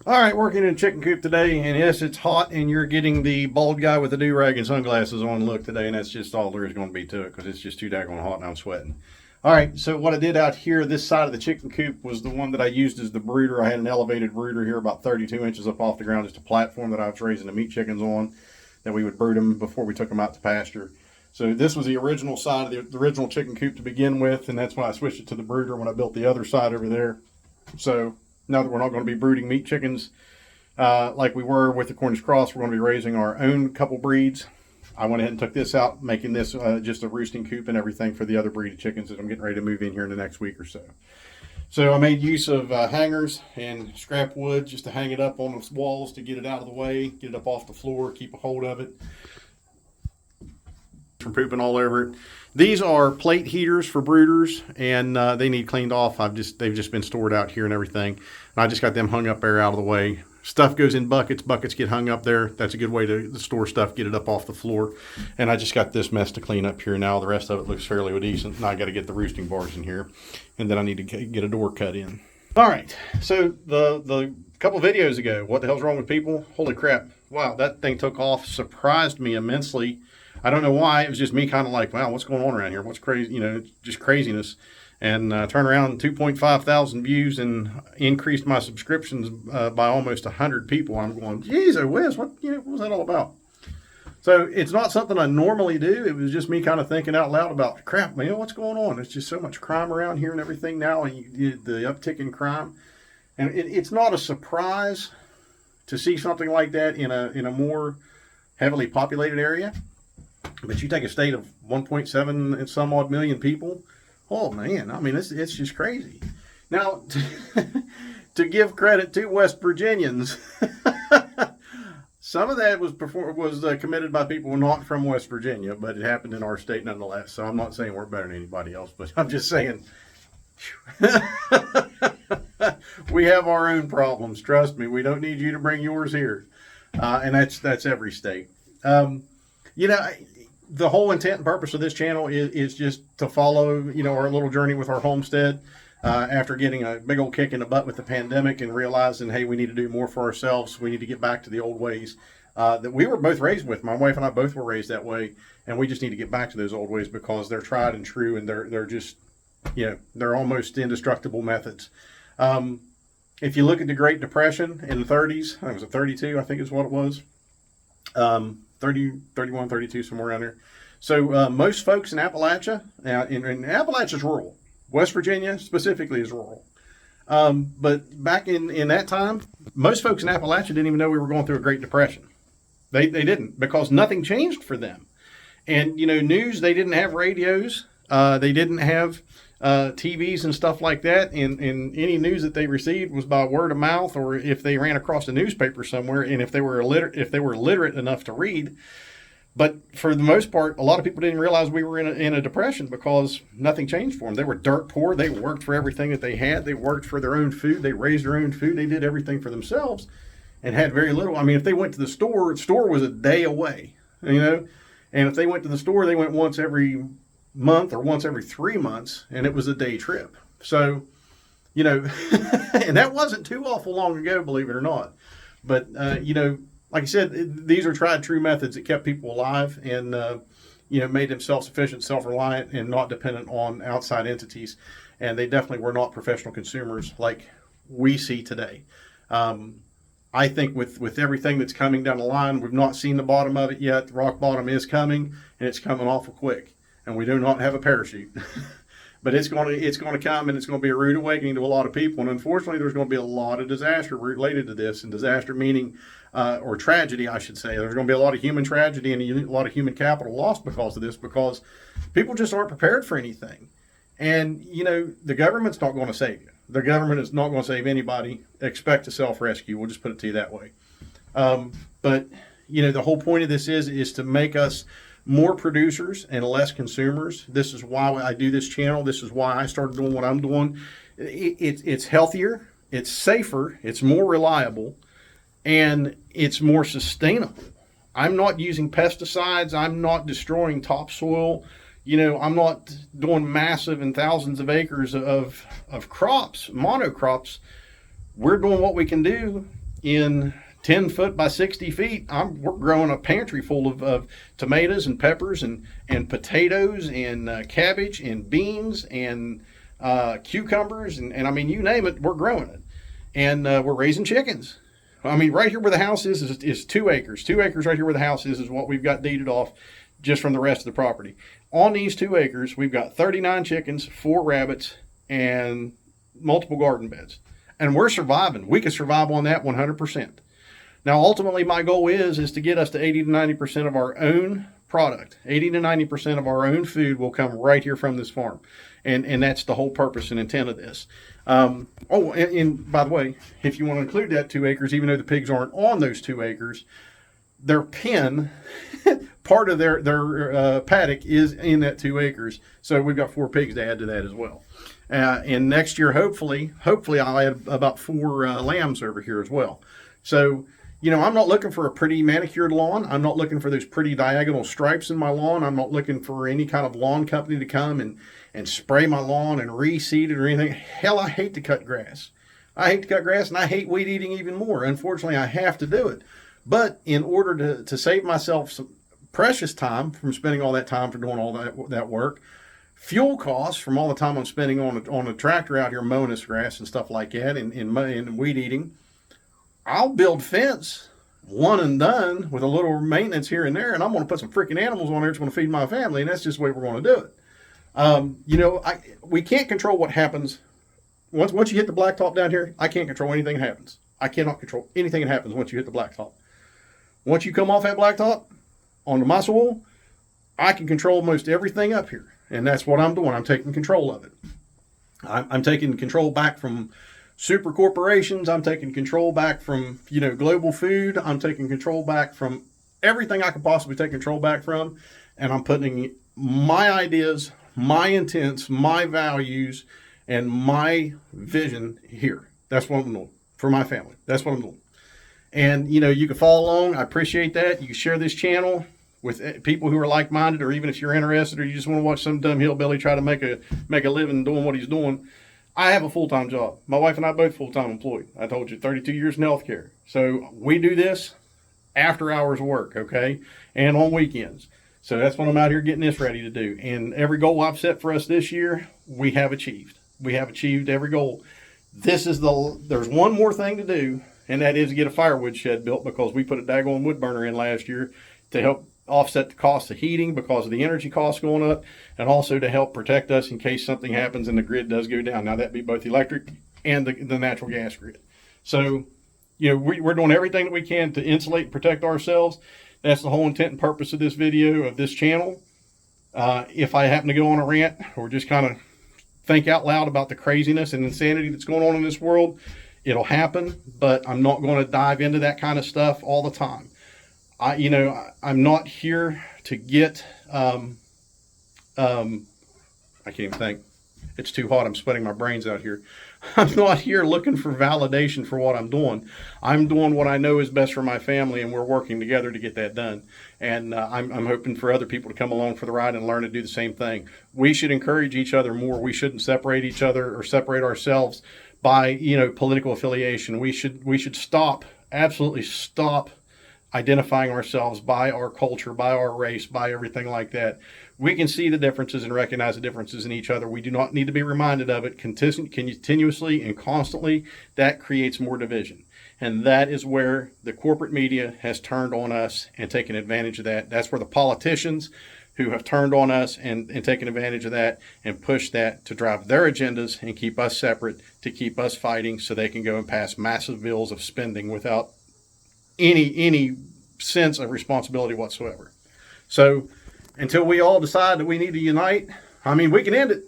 All right, working in a chicken coop today, and yes, it's hot, and you're getting the bald guy with the do-rag and sunglasses on look today, and that's just all there is going to be to it because it's just too daggone hot and I'm sweating. All right, so what I did out here, this side of the chicken coop was the one that I used as the brooder. I had an elevated brooder here about 32 inches up off the ground, just a platform that I was raising the meat chickens on, that we would brood them before we took them out to pasture. So this was the original side of the original chicken coop to begin with, and that's when I switched it to the brooder when I built the other side over there. So now that we're not going to be brooding meat chickens like we were with the Cornish Cross, we're going to be raising our own couple breeds. I went ahead and took this out, making this just a roosting coop and everything for the other breed of chickens that I'm getting ready to move in here in the next week or so. So I made use of hangers and scrap wood just to hang it up on the walls to get it out of the way, get it up off the floor, keep a hold of it from pooping all over it. These are plate heaters for brooders, and they need cleaned off. They've just been stored out here and everything. And I just got them hung up there out of the way. Stuff goes in buckets. Buckets get hung up there. That's a good way to store stuff, get it up off the floor. And I just got this mess to clean up here now. The rest of it looks fairly decent. Now I got to get the roosting bars in here, and then I need to get a door cut in. All right. So the couple videos ago, what the hell's wrong with people? Holy crap! Wow, that thing took off. Surprised me immensely. I don't know why. It was just me kind of like, wow, what's going on around here? What's crazy? Just craziness. And turn around 2.5 thousand views and increased my subscriptions by almost 100 people. I'm going, geez, Wes, what was that all about? So it's not something I normally do. It was just me kind of thinking out loud about, crap, man, what's going on? There's just so much crime around here and everything now, and the uptick in crime. And it's not a surprise to see something like that in a more heavily populated area. But you take a state of 1.7 and some odd million people, oh man, I mean, it's just crazy. Now, to give credit to West Virginians, some of that was committed by people not from West Virginia, but it happened in our state nonetheless. So I'm not saying we're better than anybody else, but I'm just saying we have our own problems. Trust me, we don't need you to bring yours here, and that's every state. The whole intent and purpose of this channel is just to follow, our little journey with our homestead after getting a big old kick in the butt with the pandemic and realizing, hey, we need to do more for ourselves. We need to get back to the old ways that we were both raised with. My wife and I both were raised that way, and we just need to get back to those old ways because they're tried and true, and they're just, they're almost indestructible methods. If you look at the Great Depression in the 30s, I think it was 32, I think is what it was. 30, 31, 32, somewhere around there. So most folks in Appalachia, in Appalachia is rural. West Virginia specifically is rural. But back in that time, most folks in Appalachia didn't even know we were going through a Great Depression. They didn't, because nothing changed for them. And, news, they didn't have radios. They didn't have TVs and stuff like that. And any news that they received was by word of mouth, or if they ran across a newspaper somewhere, and if they were literate enough to read. But for the most part, a lot of people didn't realize we were in a depression because nothing changed for them. They were dirt poor. They worked for everything that they had. They worked for their own food. They raised their own food. They did everything for themselves and had very little. I mean, if they went to the store was a day away, And if they went to the store, they went once every month or once every 3 months, and it was a day trip. So, and that wasn't too awful long ago, believe it or not. But, like I said, these are tried true methods that kept people alive and, made them self-sufficient, self-reliant, and not dependent on outside entities. And they definitely were not professional consumers like we see today. I think with everything that's coming down the line, we've not seen the bottom of it yet. The rock bottom is coming, and it's coming awful quick. And we do not have a parachute. But it's going to come, and it's going to be a rude awakening to a lot of people. And unfortunately, there's going to be a lot of disaster related to this. And disaster meaning, or tragedy, I should say. There's going to be a lot of human tragedy and a lot of human capital lost because of this, because people just aren't prepared for anything. And, the government's not going to save you. The government is not going to save anybody. Expect to self-rescue. We'll just put it to you that way. But, the whole point of this is to make us more producers and less consumers. This is why I do this channel. This is why I started doing what I'm doing. It's healthier, it's safer, it's more reliable, and it's more sustainable. I'm not using pesticides. I'm not destroying topsoil. I'm not doing massive and thousands of acres of crops, monocrops. We're doing what we can do in 10 foot by 60 feet, we're growing a pantry full of tomatoes and peppers and potatoes and cabbage and beans and cucumbers. And I mean, you name it, we're growing it. And we're raising chickens. I mean, right here where the house is 2 acres. 2 acres right here where the house is what we've got deeded off just from the rest of the property. On these 2 acres, we've got 39 chickens, 4 rabbits, and multiple garden beds. And we're surviving. We can survive on that 100%. Now, ultimately, my goal is to get us to 80 to 90% of our own product. 80 to 90% of our own food will come right here from this farm. And that's the whole purpose and intent of this. And by the way, if you want to include that 2 acres, even though the pigs aren't on those 2 acres, their pen, part of their paddock is in that 2 acres. So we've got 4 pigs to add to that as well. And next year, hopefully I'll add about 4 lambs over here as well. So, I'm not looking for a pretty manicured lawn. I'm not looking for those pretty diagonal stripes in my lawn. I'm not looking for any kind of lawn company to come and spray my lawn and reseed it or anything. Hell, I hate to cut grass. I hate to cut grass, and I hate weed eating even more. Unfortunately, I have to do it. But in order to save myself some precious time from spending all that time for doing all that work, fuel costs from all the time I'm spending on a tractor out here mowing this grass and stuff like that and weed eating, I'll build fence, one and done, with a little maintenance here and there, and I'm going to put some freaking animals on there that's going to feed my family, and that's just the way we're going to do it. We can't control what happens. Once you hit the blacktop down here, I can't control anything that happens. I cannot control anything that happens once you hit the blacktop. Once you come off that blacktop onto my soil, I can control most everything up here, and that's what I'm doing. I'm taking control of it. I'm taking control back from super corporations. I'm taking control back from, global food. I'm taking control back from everything I could possibly take control back from. And I'm putting my ideas, my intents, my values, and my vision here. That's what I'm doing for my family. That's what I'm doing. And, you can follow along. I appreciate that. You can share this channel with people who are like-minded, or even if you're interested or you just want to watch some dumb hillbilly try to make a living doing what he's doing. I have a full-time job. My wife and I both full-time employed. I told you, 32 years in healthcare. So we do this after hours of work, okay, and on weekends. So that's what I'm out here getting this ready to do. And every goal I've set for us this year, we have achieved. We have achieved every goal. There's one more thing to do, and that is to get a firewood shed built, because we put a daggone wood burner in last year to help offset the cost of heating because of the energy costs going up, and also to help protect us in case something happens and the grid does go down. Now, that'd be both electric and the natural gas grid. So, we're doing everything that we can to insulate and protect ourselves. That's the whole intent and purpose of this video, of this channel. If I happen to go on a rant or just kind of think out loud about the craziness and insanity that's going on in this world, it'll happen, but I'm not going to dive into that kind of stuff all the time. I'm not here to get, I can't even think. It's too hot. I'm sweating my brains out here. I'm not here looking for validation for what I'm doing. I'm doing what I know is best for my family, and we're working together to get that done. And I'm hoping for other people to come along for the ride and learn to do the same thing. We should encourage each other more. We shouldn't separate each other or separate ourselves by, political affiliation. We should absolutely stop identifying ourselves by our culture, by our race, by everything like that. We can see the differences and recognize the differences in each other. We do not need to be reminded of it continuously and constantly. That creates more division. And that is where the corporate media has turned on us and taken advantage of that. That's where the politicians who have turned on us and taken advantage of that and pushed that to drive their agendas and keep us separate, to keep us fighting so they can go and pass massive bills of spending without any sense of responsibility whatsoever. So until we all decide that we need to unite, we can end it.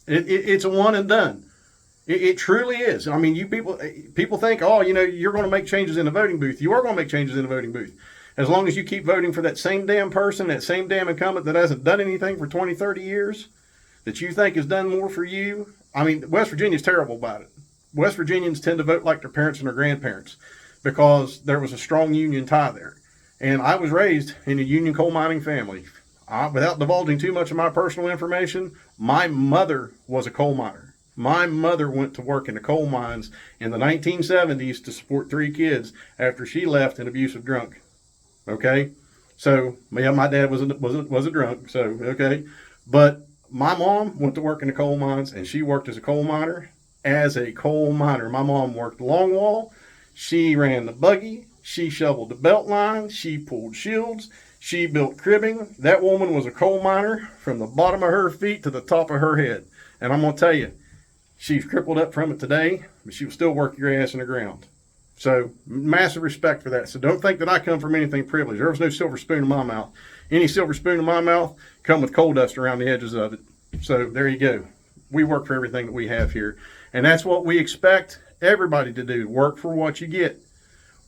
It's a one and done. It truly is. You people think, you're going to make changes in the voting booth. You are going to make changes in the voting booth. As long as you keep voting for that same damn person, that same damn incumbent that hasn't done anything for 20, 30 years, that you think has done more for you. West Virginia's terrible about it. West Virginians tend to vote like their parents and their grandparents, because there was a strong union tie there. And I was raised in a union coal mining family. Without divulging too much of my personal information, my mother was a coal miner. My mother went to work in the coal mines in the 1970s to support 3 kids after she left an abusive drunk. Okay, so yeah, my dad was a drunk. So okay, but my mom went to work in the coal mines, and she worked as a coal miner. As a coal miner, my mom worked longwall. She ran the buggy. She shoveled the belt line. She pulled shields. She built cribbing. That woman was a coal miner from the bottom of her feet to the top of her head. And I'm going to tell you, she's crippled up from it today, but she will still work your ass in the ground. So massive respect for that. So don't think that I come from anything privileged. There was no silver spoon in my mouth. Any silver spoon in my mouth come with coal dust around the edges of it. So there you go. We work for everything that we have here. And that's what we expect everybody to do. Work for what you get.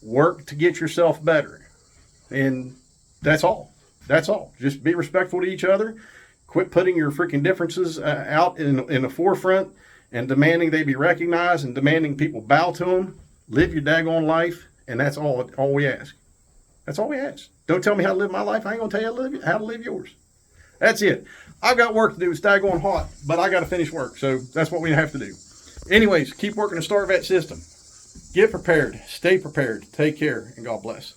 Work to get yourself better. And that's all. That's all. Just be respectful to each other. Quit putting your freaking differences out in the forefront and demanding they be recognized and demanding people bow to them. Live your daggone life, and that's all we ask. That's all we ask. Don't tell me how to live my life. I ain't going to tell you how to live yours. That's it. I've got work to do. It's daggone hot, but I got to finish work, so that's what we have to do. Anyways, keep working the StarVet system. Get prepared. Stay prepared. Take care, and God bless.